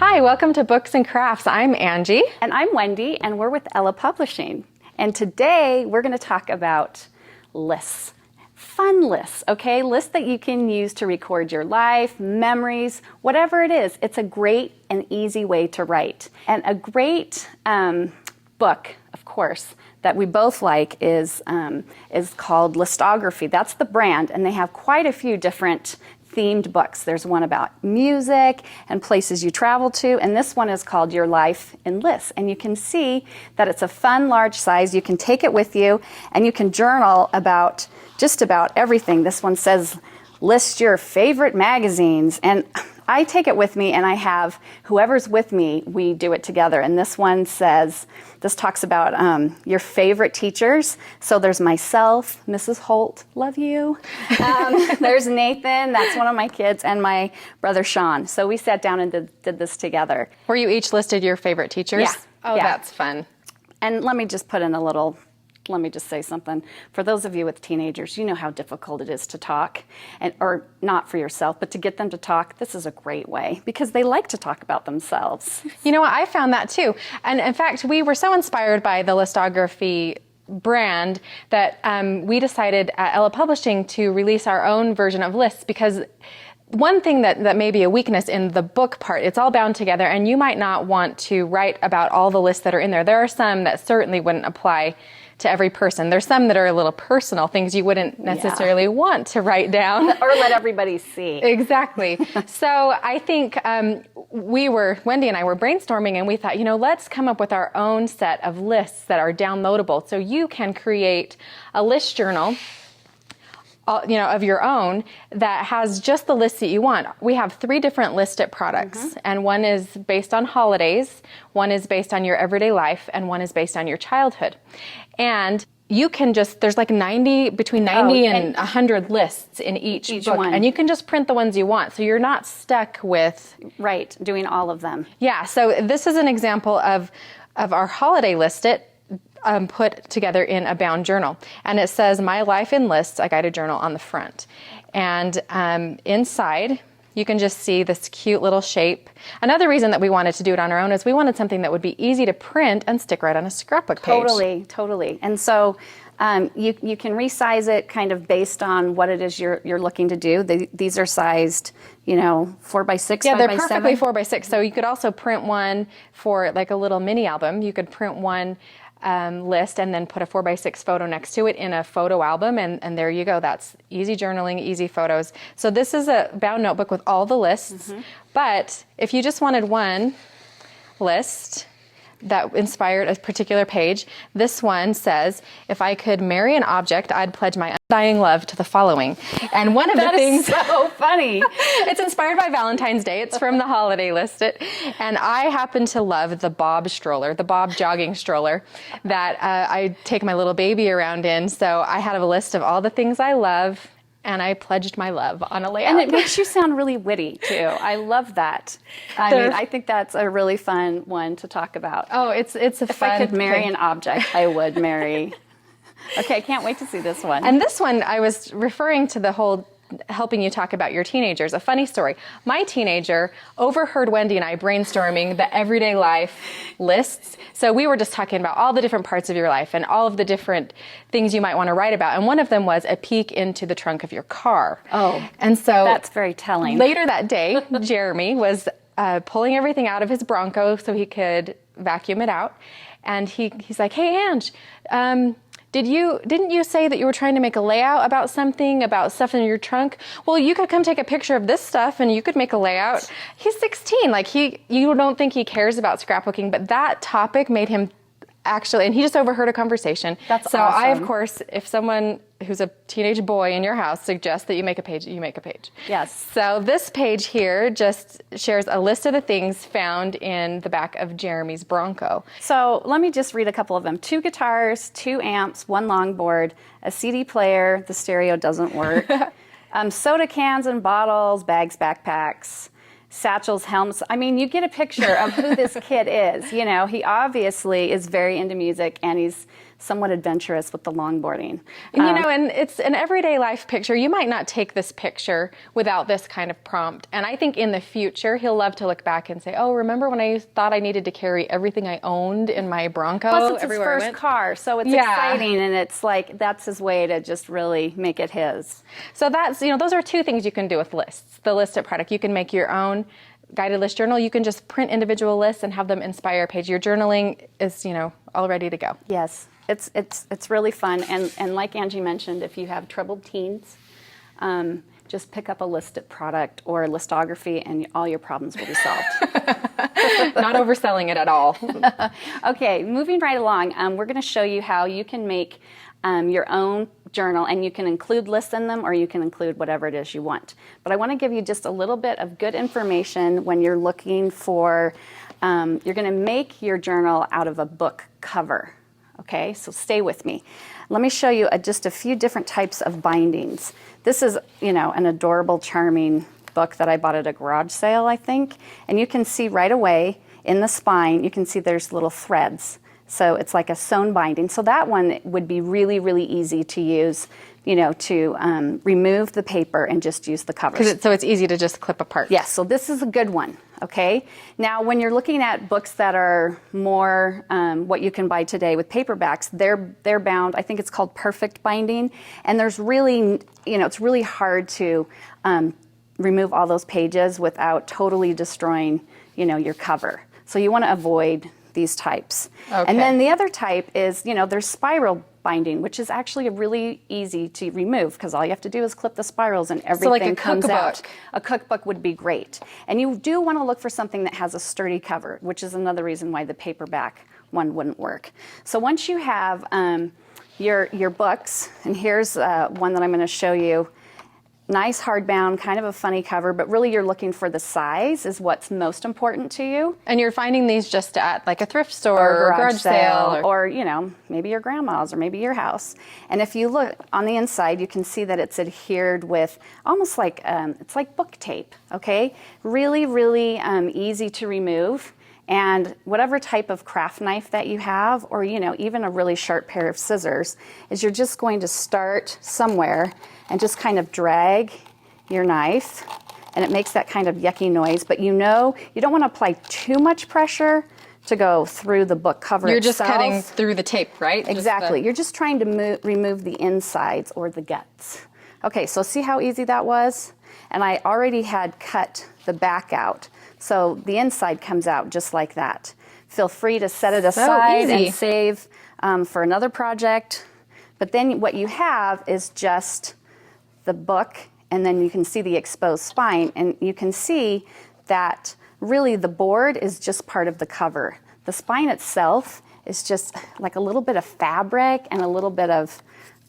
Hi, welcome to Books and Crafts. I'm Angie. And I'm Wendy, and we're with Ella Publishing. And today we're going to talk about lists. Fun lists, okay? Lists that you can use to record your life, memories, whatever it is. It's a great and easy way to write. And a great book, of course, that we both like is called Listography. That's the brand, and they have quite a few different themed books. There's one about music and places you travel to, and this one is called Your Life in Lists. And you can see that it's a fun, large size. You can take it with you, and you can journal about just about everything. This one says, list your favorite magazines. And I take it with me, and I have whoever's with me, we do it together. And this one says, this talks about your favorite teachers. So there's myself, Mrs. Holt, love you. There's Nathan, that's one of my kids, and my brother Sean. So we sat down and did this together. Were you each listed your favorite teachers? Yeah. Oh, yeah. That's fun. And let me just put in let me just say something. For those of you with teenagers, you know how difficult it is to talk, or not for yourself, but to get them to talk. This is a great way because they like to talk about themselves. You know what? I found that too. And in fact, we were so inspired by the Listography brand that we decided at Ella Publishing to release our own version of lists, because one thing that may be a weakness in the book part, it's all bound together, and you might not want to write about all the lists that are in there. There are some that certainly wouldn't apply to every person. There's some that are a little personal, things you wouldn't necessarily want to write down. Or let everybody see. Exactly. So I think Wendy and I were brainstorming, and we thought, let's come up with our own set of lists that are downloadable. So you can create a list journal of your own that has just the lists that you want. We have 3 different listed products, and one is based on holidays, one is based on your everyday life, and one is based on your childhood. And you can there's like between 90 and 100 lists in each book, one. And you can just print the ones you want, so you're not stuck with doing all of them. Yeah, so this is an example of our holiday list put together in a bound journal. And it says, My Life in Lists, a guided journal on the front. And inside, you can just see this cute little shape. Another reason that we wanted to do it on our own is we wanted something that would be easy to print and stick right on a scrapbook page. Totally. And so you can resize it kind of based on what it is you're looking to do. These are sized, 4 by 6, yeah, 5 they're by perfectly 7. 4 by 6. So you could also print one for like a little mini album. You could print one list and then put a 4 by 6 photo next to it in a photo album, and there you go. That's easy journaling, easy photos. So this is a bound notebook with all the lists, but if you just wanted one list that inspired a particular page, this one says, if I could marry an object, I'd pledge my undying love to the following. And one of the things... That is so funny. It's inspired by Valentine's Day. It's from the holiday list. And I happen to love the Bob stroller, the Bob jogging stroller that I take my little baby around in. So I had a list of all the things I love, and I pledged my love on a layout. And it makes you sound really witty, too. I love that. I think that's a really fun one to talk about. Oh, it's a fun If I could marry thing. an object, I would marry... Okay, I can't wait to see this one. And this one, I was referring to the whole helping you talk about your teenagers. A funny story. My teenager overheard Wendy and I brainstorming the everyday life lists. So we were just talking about all the different parts of your life and all of the different things you might want to write about. And one of them was a peek into the trunk of your car. Oh, and so that's very telling. Later that day, Jeremy was pulling everything out of his Bronco so he could vacuum it out. And he's like, hey, Ange, didn't you say that you were trying to make a layout about stuff in your trunk? Well, you could come take a picture of this stuff and you could make a layout. He's 16. You don't think he cares about scrapbooking, but that topic made him actually, and he just overheard a conversation. That's so awesome. I, of course, if someone who's a teenage boy in your house suggests that you make a page, you make a page. Yes. So this page here just shares a list of the things found in the back of Jeremy's Bronco. So let me just read a couple of them. 2 guitars, 2 amps, 1 longboard, a CD player, the stereo doesn't work, soda cans and bottles, bags, backpacks, satchels, helmets. I mean, you get a picture of who this kid is. He obviously is very into music, and he's somewhat adventurous with the longboarding. You know, and it's an everyday life picture. You might not take this picture without this kind of prompt. And I think in the future, he'll love to look back and say, oh, remember when I thought I needed to carry everything I owned in my Bronco Plus, it's his everywhere I first went? car, so it's exciting, and it's like that's his way to just really make it his. So that's, you know, those are two things you can do with lists. The listed product, you can make your own guided list journal. You can just print individual lists and have them inspire a page. Your journaling is, you know, all ready to go. Yes, it's really fun, and like Angie mentioned, if you have troubled teens, just pick up a listed product or a listography, and all your problems will be solved. Not overselling it at all. Okay, moving right along, we're going to show you how you can make your own journal, and you can include lists in them, or you can include whatever it is you want. But I want to give you just a little bit of good information when you're looking for, you're going to make your journal out of a book cover. Okay, so stay with me. Let me show you just a few different types of bindings. This is, you know, an adorable, charming book that I bought at a garage sale, I think. And you can see right away in the spine, you can see there's little threads. So it's like a sewn binding. So that one would be really, really easy to use, you know, to remove the paper and just use the covers. So it's easy to just clip apart. Yes, so this is a good one, okay? Now, when you're looking at books that are more what you can buy today with paperbacks, they're bound, I think it's called perfect binding, and there's really, you know, it's really hard to remove all those pages without totally destroying, you know, your cover. So you want to avoid these types. Okay. And then the other type is, you know, there's spiral binding, which is actually really easy to remove because all you have to do is clip the spirals and everything like a comes cookbook. out. A cookbook would be great. And you do want to look for something that has a sturdy cover, which is another reason why the paperback one wouldn't work. So once you have your books, and here's one that I'm going to show you. Nice hardbound, kind of a funny cover, but really you're looking for the size is what's most important to you. And you're finding these just at like a thrift store or a garage sale. Or, you know, maybe your grandma's or maybe your house. And if you look on the inside, you can see that it's adhered with almost like, it's like book tape, okay? Really, really easy to remove. And whatever type of craft knife that you have, or, you know, even a really sharp pair of scissors, is you're just going to start somewhere and just kind of drag your knife, and it makes that kind of yucky noise. But you know, you don't want to apply too much pressure to go through the book cover You're itself. just cutting through the tape, right? Exactly. You're just trying to remove the insides or the guts. Okay, so see how easy that was? And I already had cut the back out. So the inside comes out just like that. Feel free to set it aside and save for another project. But then what you have is just the book, and then you can see the exposed spine, and you can see that really the board is just part of the cover. The spine itself is just like a little bit of fabric and a little bit of,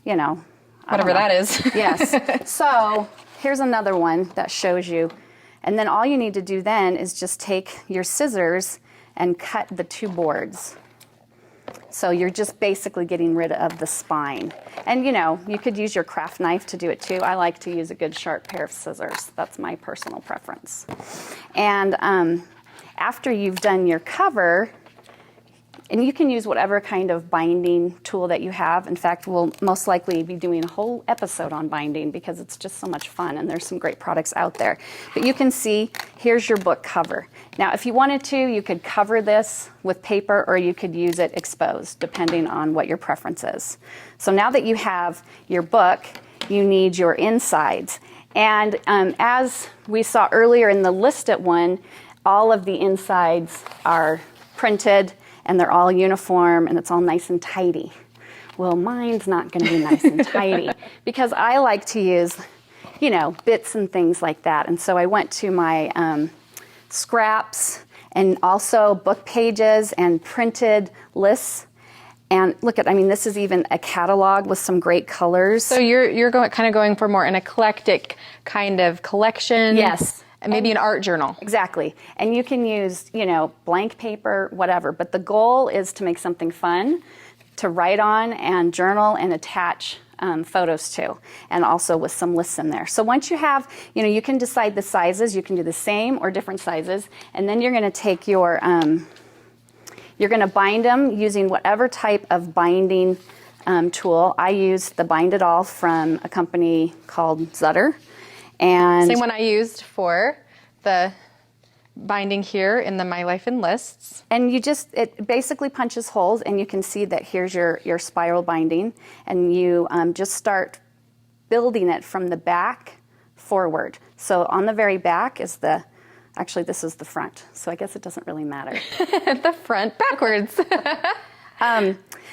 you know, whatever that is. Yes. So here's another one that shows you. And then all you need to do then is just take your scissors and cut the two boards. So you're just basically getting rid of the spine. And you know, you could use your craft knife to do it too. I like to use a good sharp pair of scissors. That's my personal preference. And after you've done your cover, and you can use whatever kind of binding tool that you have. In fact, we'll most likely be doing a whole episode on binding because it's just so much fun, and there's some great products out there. But you can see, here's your book cover. Now, if you wanted to, you could cover this with paper, or you could use it exposed, depending on what your preference is. So now that you have your book, you need your insides. And as we saw earlier in the listed one, all of the insides are printed, and they're all uniform, and it's all nice and tidy. Well, mine's not going to be nice and tidy because I like to use, you know, bits and things like that. And so I went to my scraps and also book pages and printed lists. And look at, I mean, this is even a catalog with some great colors. So you're going for more an eclectic kind of collection. Yes. And maybe an art journal. Exactly. And you can use, you know, blank paper, whatever. But the goal is to make something fun to write on and journal and attach photos to, and also with some lists in there. So once you have, you know, you can decide the sizes. You can do the same or different sizes. And then you're going to take your You're going to bind them using whatever type of binding tool. I used the Bind It All from a company called Zutter. And same one I used for the binding here in the My Life in Lists. And it basically punches holes, and you can see that here's your spiral binding, and you just start building it from the back forward. So on the very back is actually this is the front, so I guess it doesn't really matter. The front backwards.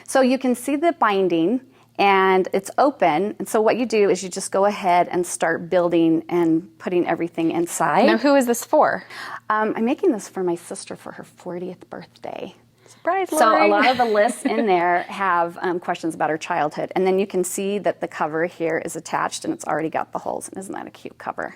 So you can see the binding, and it's open. And so what you do is you just go ahead and start building and putting everything inside. Now, who is this for? I'm making this for my sister for her 40th birthday. Surprise, So Lori. a lot of the lists in there have questions about her childhood. And then you can see that the cover here is attached, and it's already got the holes. Isn't that a cute cover?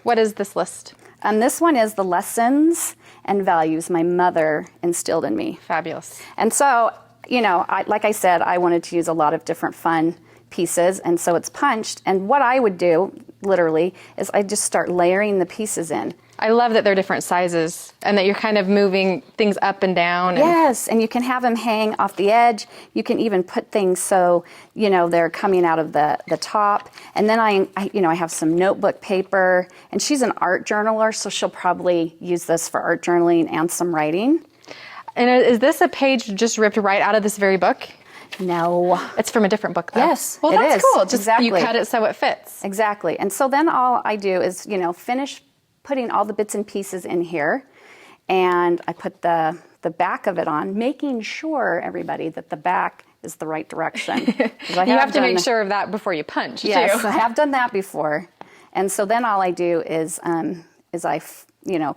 What is this list? This one is the lessons and values my mother instilled in me. Fabulous. And so, like I said, I wanted to use a lot of different fun pieces, and so it's punched. And what I would do, literally, is I just start layering the pieces in. I love that they're different sizes and that you're kind of moving things up and down. Yes, and you can have them hang off the edge. You can even put things so, they're coming out of the top. And then I have some notebook paper, and she's an art journaler, so she'll probably use this for art journaling and some writing. And is this a page just ripped right out of this very book? No. It's from a different book, though. Yes, well, it that's is. cool. Just Exactly. You cut it so it fits. Exactly. And so then all I do is, finish putting all the bits and pieces in here, and I put the back of it on, making sure, everybody, that the back is the right direction. You have to make sure of that before you punch, yes, too. I have done that before. And so then all I do is I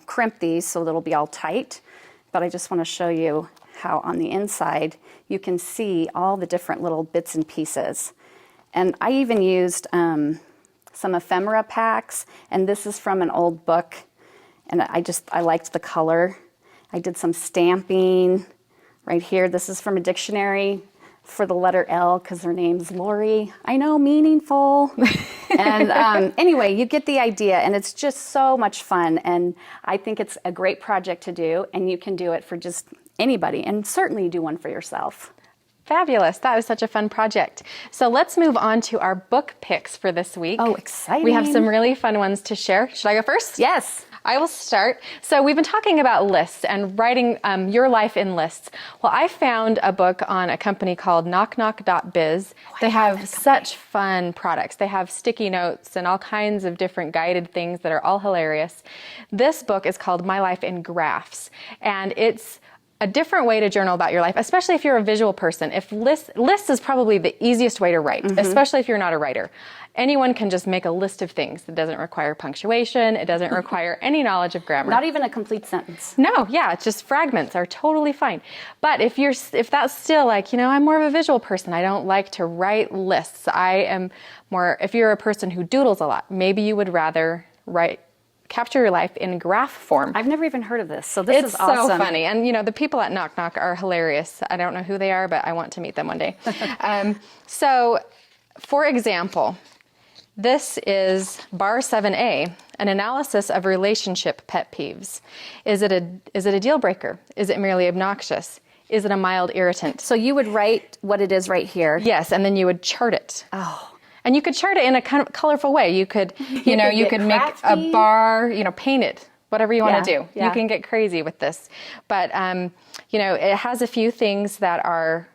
crimp these so it'll be all tight. But I just want to show you how on the inside you can see all the different little bits and pieces. And I even used some ephemera packs, and this is from an old book, and I liked the color. I did some stamping right here. This is from a dictionary for the letter L because her name's Lori. I know, meaningful. And anyway, you get the idea, and it's just so much fun, and I think it's a great project to do, and you can do it for just anybody, and certainly do one for yourself. Fabulous. That was such a fun project. So let's move on to our book picks for this week. Oh, exciting. We have some really fun ones to share. Should I go first? Yes. I will start. So we've been talking about lists and writing your life in lists. Well, I found a book on a company called knockknock.biz. They have such fun products. They have sticky notes and all kinds of different guided things that are all hilarious. This book is called My Life in Graphs, and it's a different way to journal about your life, especially if you're a visual person. If lists is probably the easiest way to write, especially if you're not a writer. Anyone can just make a list of things. It doesn't require punctuation. It doesn't require any knowledge of grammar. Not even a complete sentence. No, yeah, it's just fragments are totally fine. But if that's still like, I'm more of a visual person. I don't like to write lists. I am more, if you're a person who doodles a lot, maybe you would rather capture your life in graph form. I've never even heard of this, so this is awesome. It's so funny. And, the people at Knock Knock are hilarious. I don't know who they are, but I want to meet them one day. So, for example, this is Bar 7A, an analysis of relationship pet peeves. Is it a deal breaker? Is it merely obnoxious? Is it a mild irritant? So you would write what it is right here. Yes, and then you would chart it. Oh. And you could chart it in a kind of colorful way. You could, you could make a bar, paint it, whatever you want to do. Yeah. You can get crazy with this. But, it has a few things that are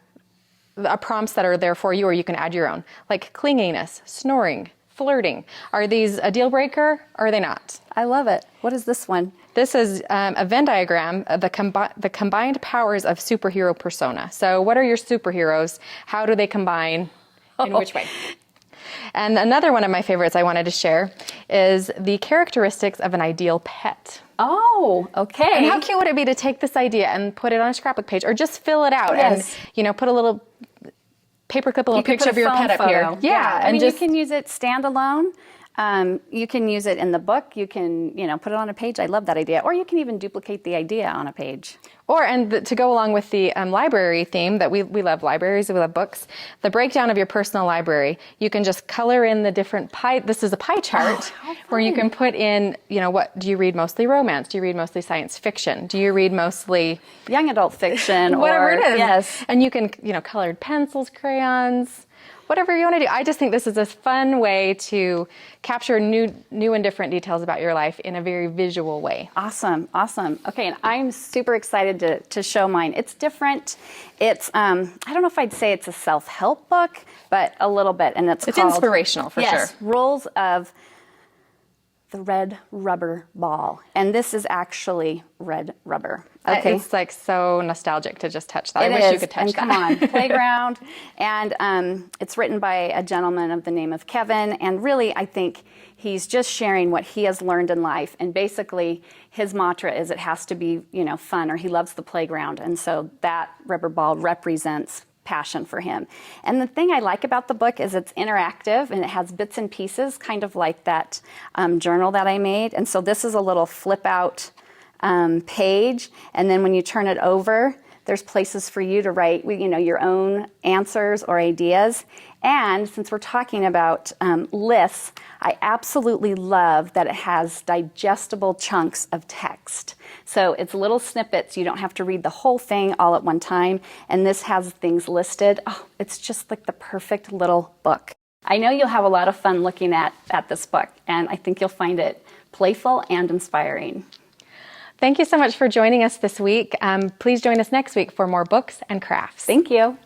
prompts that are there for you, or you can add your own, like clinginess, snoring, flirting. Are these a deal breaker or are they not? I love it. What is this one? This is a Venn diagram of the combined powers of superhero persona. So what are your superheroes? How do they combine? In which way? And another one of my favorites I wanted to share is the characteristics of an ideal pet. Oh, okay. And how cute would it be to take this idea and put it on a scrapbook page, or just fill it out and, put a little paperclip, a little picture of your pet up here. Yeah. And you can use it standalone. You can use it in the book. You can, put it on a page. I love that idea. Or you can even duplicate the idea on a page. To go along with the library theme, that we love libraries, we love books, the breakdown of your personal library, you can just color in the different this is a pie chart where you can put in, what do you read? Mostly romance? Do you read mostly science fiction? Do you read mostly young adult fiction? Whatever it is. Yes. And you can, colored pencils, crayons, whatever you want to do. I just think this is a fun way to capture new and different details about your life in a very visual way. Awesome. Okay, and I'm super excited to show mine. It's different. It's, I don't know if I'd say it's a self-help book, but a little bit. And it's called, inspirational for sure. Rules of the Red Rubber Ball. And this is actually red rubber. Okay. It's like so nostalgic to just touch that. I wish you could touch and that. Come on, playground. And it's written by a gentleman of the name of Kevin. And really, I think he's just sharing what he has learned in life. And basically, his mantra is it has to be, fun, or he loves the playground. And so that rubber ball represents passion for him. And the thing I like about the book is it's interactive and it has bits and pieces, kind of like that journal that I made. And so this is a little flip out page. And then when you turn it over, there's places for you to write, your own answers or ideas. And since we're talking about lists, I absolutely love that it has digestible chunks of text. So it's little snippets. You don't have to read the whole thing all at one time. And this has things listed. Oh, it's just like the perfect little book. I know you'll have a lot of fun looking at this book, and I think you'll find it playful and inspiring. Thank you so much for joining us this week. Please join us next week for more books and crafts. Thank you.